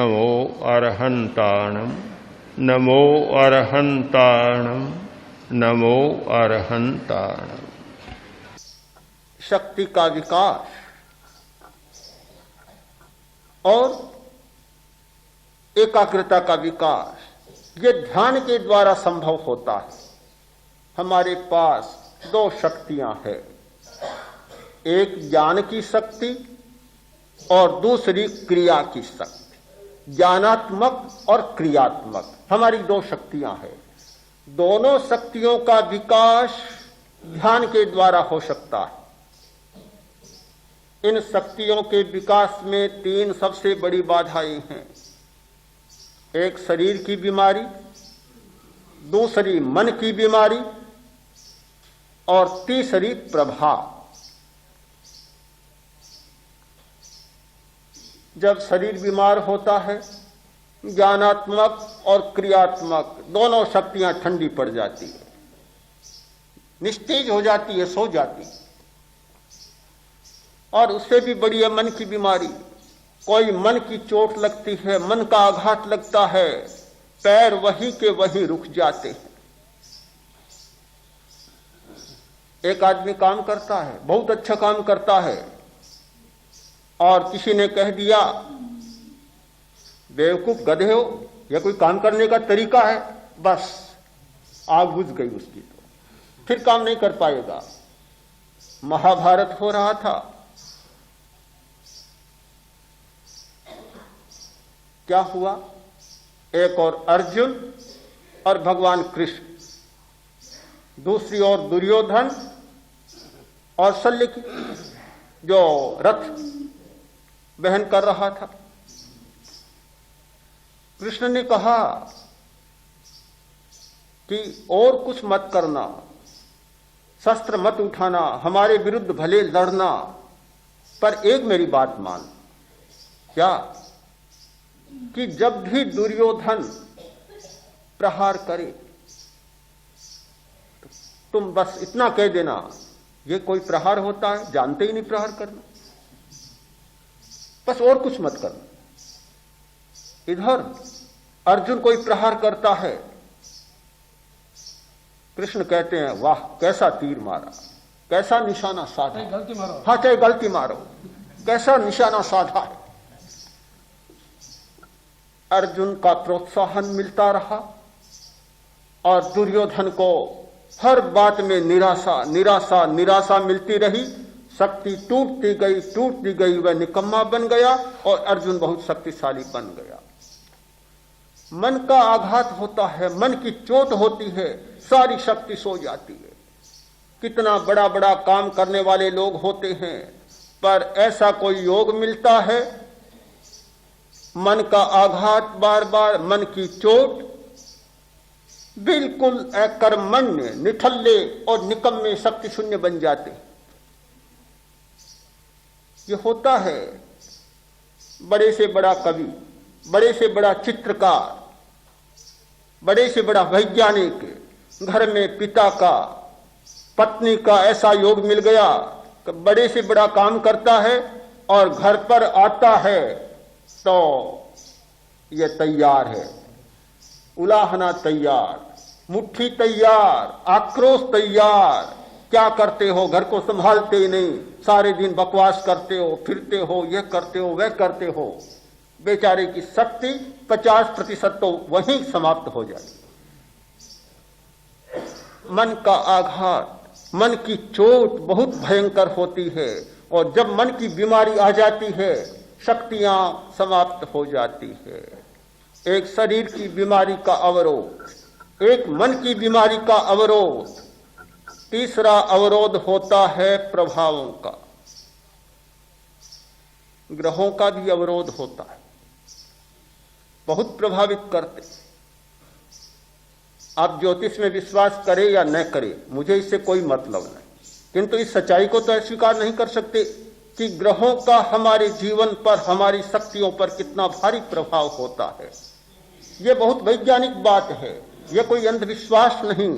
नमो अरहन्ताणं नमो अरहन्ताणं नमो अरहन्ताणं। शक्ति का विकास और एकाग्रता का विकास ये ध्यान के द्वारा संभव होता है। हमारे पास दो शक्तियां हैं, एक ज्ञान की शक्ति और दूसरी क्रिया की शक्ति। ज्ञानात्मक और क्रियात्मक हमारी दो शक्तियां हैं। दोनों शक्तियों का विकास ध्यान के द्वारा हो सकता है। इन शक्तियों के विकास में तीन सबसे बड़ी बाधाएं हैं। एक शरीर की बीमारी, दूसरी मन की बीमारी और तीसरी प्रभाव। जब शरीर बीमार होता है, ज्ञानात्मक और क्रियात्मक दोनों शक्तियां ठंडी पड़ जाती है, निस्तेज हो जाती है, सो जाती है। और उससे भी बड़ी है मन की बीमारी। कोई मन की चोट लगती है, मन का आघात लगता है, पैर वहीं के वहीं रुक जाते हैं। एक आदमी काम करता है, बहुत अच्छा काम करता है, और किसी ने कह दिया बेवकूफ, गधे हो, यह कोई काम करने का तरीका है, बस आग बुझ गई उसकी, तो फिर काम नहीं कर पाएगा। महाभारत हो रहा था, क्या हुआ? एक और अर्जुन और भगवान कृष्ण, दूसरी ओर दुर्योधन और शल्य की जो रथ वहन कर रहा था। कृष्ण ने कहा कि और कुछ मत करना, शस्त्र मत उठाना, हमारे विरुद्ध भले लड़ना, पर एक मेरी बात मान। क्या? कि जब भी दुर्योधन प्रहार करे तो तुम बस इतना कह देना, ये कोई प्रहार होता है, जानते ही नहीं प्रहार करना, बस और कुछ मत करना। इधर अर्जुन कोई प्रहार करता है, कृष्ण कहते हैं वाह कैसा तीर मारा, कैसा निशाना साधा, गलती मारो, हाँ चाहे गलती मारो, कैसा निशाना साधा है। अर्जुन का प्रोत्साहन मिलता रहा और दुर्योधन को हर बात में निराशा निराशा निराशा मिलती रही। शक्ति टूटती गई, वह निकम्मा बन गया और अर्जुन बहुत शक्तिशाली बन गया। मन का आघात होता है, मन की चोट होती है, सारी शक्ति सो जाती है। कितना बड़ा बड़ा काम करने वाले लोग होते हैं, पर ऐसा कोई योग मिलता है, मन का आघात बार बार, मन की चोट, बिल्कुल अकर्मण्य, निठल्ले और निकम्मे शक्ति शून्य बन जाते। ये होता है। बड़े से बड़ा कवि, बड़े से बड़ा चित्रकार, बड़े से बड़ा वैज्ञानिक, घर में पिता का, पत्नी का ऐसा योग मिल गया कि बड़े से बड़ा काम करता है और घर पर आता है तो ये तैयार है, उलाहना तैयार, मुट्ठी तैयार, आक्रोश तैयार। क्या करते हो? घर को संभालते ही नहीं, सारे दिन बकवास करते हो, फिरते हो, यह करते हो, वह करते हो। बेचारे की शक्ति 50% तो वहीं समाप्त हो जाए। मन का आघात, मन की चोट बहुत भयंकर होती है, और जब मन की बीमारी आ जाती है, शक्तियां समाप्त हो जाती है। एक शरीर की बीमारी का अवरोध, एक मन की बीमारी का अवरोध, तीसरा अवरोध होता है प्रभावों का। ग्रहों का भी अवरोध होता है, बहुत प्रभावित करते। आप ज्योतिष में विश्वास करें या न करें, मुझे इससे कोई मतलब नहीं, किंतु इस सच्चाई को तो अस्वीकार नहीं कर सकते कि ग्रहों का हमारे जीवन पर, हमारी शक्तियों पर कितना भारी प्रभाव होता है। यह बहुत वैज्ञानिक बात है, यह कोई अंधविश्वास नहीं।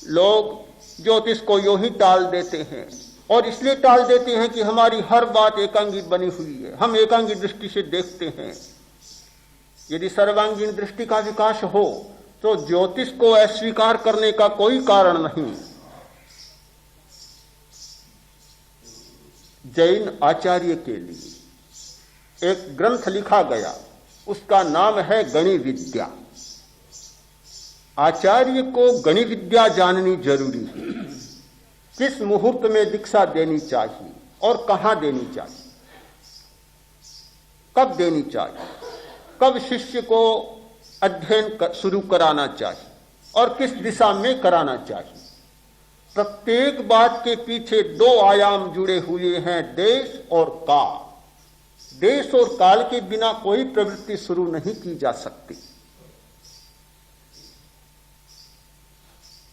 लोग ज्योतिष को यूं ही टाल देते हैं, और इसलिए टाल देते हैं कि हमारी हर बात एकांगी बनी हुई है, हम एकांगी दृष्टि से देखते हैं। यदि सर्वांगीण दृष्टि का विकास हो तो ज्योतिष को अस्वीकार करने का कोई कारण नहीं। जैन आचार्य के लिए एक ग्रंथ लिखा गया, उसका नाम है गणि विद्या। आचार्य को गणि विद्या जाननी जरूरी है। किस मुहूर्त में दीक्षा देनी चाहिए और कहां देनी चाहिए, कब देनी चाहिए, कब शिष्य को अध्ययन शुरू कराना चाहिए और किस दिशा में कराना चाहिए। प्रत्येक बात के पीछे दो आयाम जुड़े हुए हैं, देश और काल। देश और काल के बिना कोई प्रवृत्ति शुरू नहीं की जा सकती।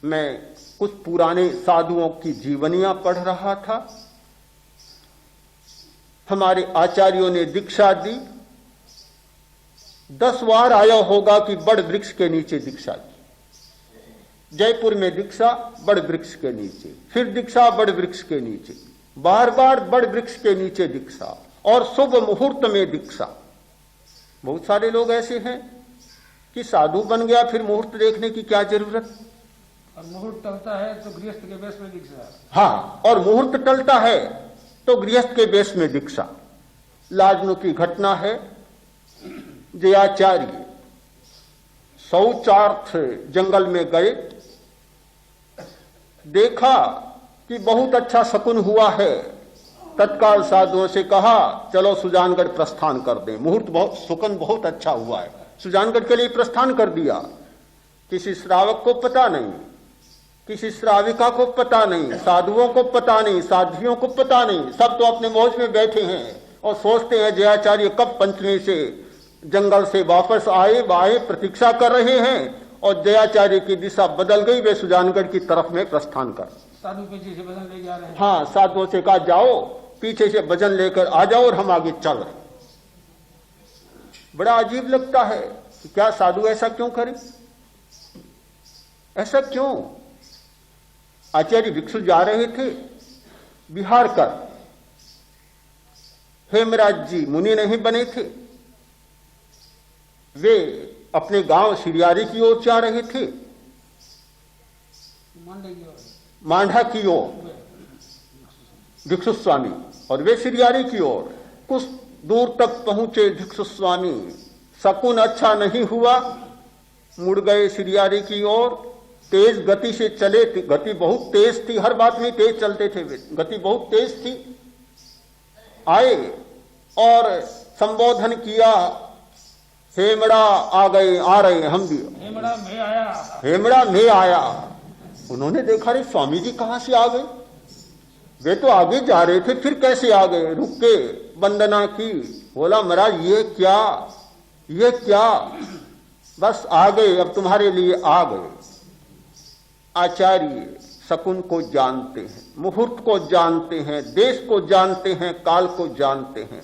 मैं कुछ पुराने साधुओं की जीवनियां पढ़ रहा था। हमारे आचार्यों ने दीक्षा दी, 10 बार आया होगा कि बड़ वृक्ष के नीचे दीक्षा दी। जयपुर में दीक्षा बड़ वृक्ष के नीचे, फिर दीक्षा बड़ वृक्ष के नीचे, बार बार बड़ वृक्ष के नीचे दीक्षा और शुभ मुहूर्त में दीक्षा। बहुत सारे लोग ऐसे हैं कि साधु बन गया फिर मुहूर्त देखने की क्या जरूरत। और मुहूर्त टलता है तो गृहस्थ के बेस में दीक्षा। हाँ, और मुहूर्त टलता है तो गृहस्थ के बेस में दीक्षा। लाजनू की घटना है, जयाचार्य शौचार्थ जंगल में गए, देखा कि बहुत अच्छा शकुन हुआ है। तत्काल साधुओं से कहा चलो सुजानगढ़ प्रस्थान कर दें, मुहूर्त बहुत शकुन बहुत अच्छा हुआ है। सुजानगढ़ के लिए प्रस्थान कर दिया। किसी श्रावक को पता नहीं, किसी श्राविका को पता नहीं, साधुओं को पता नहीं, साधियों को पता नहीं। सब तो अपने मौज में बैठे हैं और सोचते हैं जयाचार्य कब पंचमी से जंगल से वापस आए, प्रतीक्षा कर रहे हैं। और जयाचार्य की दिशा बदल गई, वे सुजानगढ़ की तरफ में प्रस्थान कर। साधु पीछे से भजन ले जा रहे हैं। हाँ, साधुओं से कहा जाओ पीछे से भजन लेकर आ जाओ और हम आगे चल रहे। बड़ा अजीब लगता है कि क्या साधु ऐसा क्यों करे, ऐसा क्यों। आचार्य भिक्षु जा रहे थे बिहार कर, हेमराज जी मुनि नहीं बने थे, वे अपने गांव सिरियारी की ओर जा रहे थे, मांडा की ओर भिक्षु स्वामी, और वे सिरियारी की ओर। कुछ दूर तक पहुंचे भिक्षु स्वामी, शकुन अच्छा नहीं हुआ, मुड़ गए सिरियारी की ओर। तेज गति से चले, गति बहुत तेज थी, हर बात में तेज चलते थे वे, गति बहुत तेज थी। आए और संबोधन किया, हेमड़ा आ गए, आ रहे हैं हम भी। हेमड़ा में आया, हेमड़ा में आया। उन्होंने देखा रे स्वामी जी कहां से आ गए, वे तो आगे जा रहे थे, फिर कैसे आ गए। रुक के वंदना की, बोला महाराज ये क्या, ये क्या, बस आ गए, अब तुम्हारे लिए आ गए। आचार्य शकुन को जानते हैं, मुहूर्त को जानते हैं, देश को जानते हैं, काल को जानते हैं।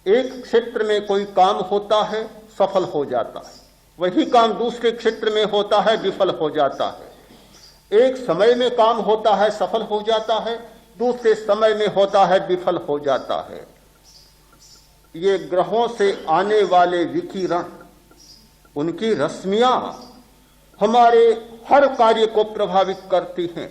एक क्षेत्र में कोई काम होता है सफल हो जाता है, वही काम दूसरे क्षेत्र में होता है विफल हो जाता है। एक समय में काम होता है सफल हो जाता है, दूसरे समय में होता है विफल हो जाता है। ये ग्रहों से आने वाले विकिरण, उनकी रश्मियां हमारे हर कार्य को प्रभावित करती हैं।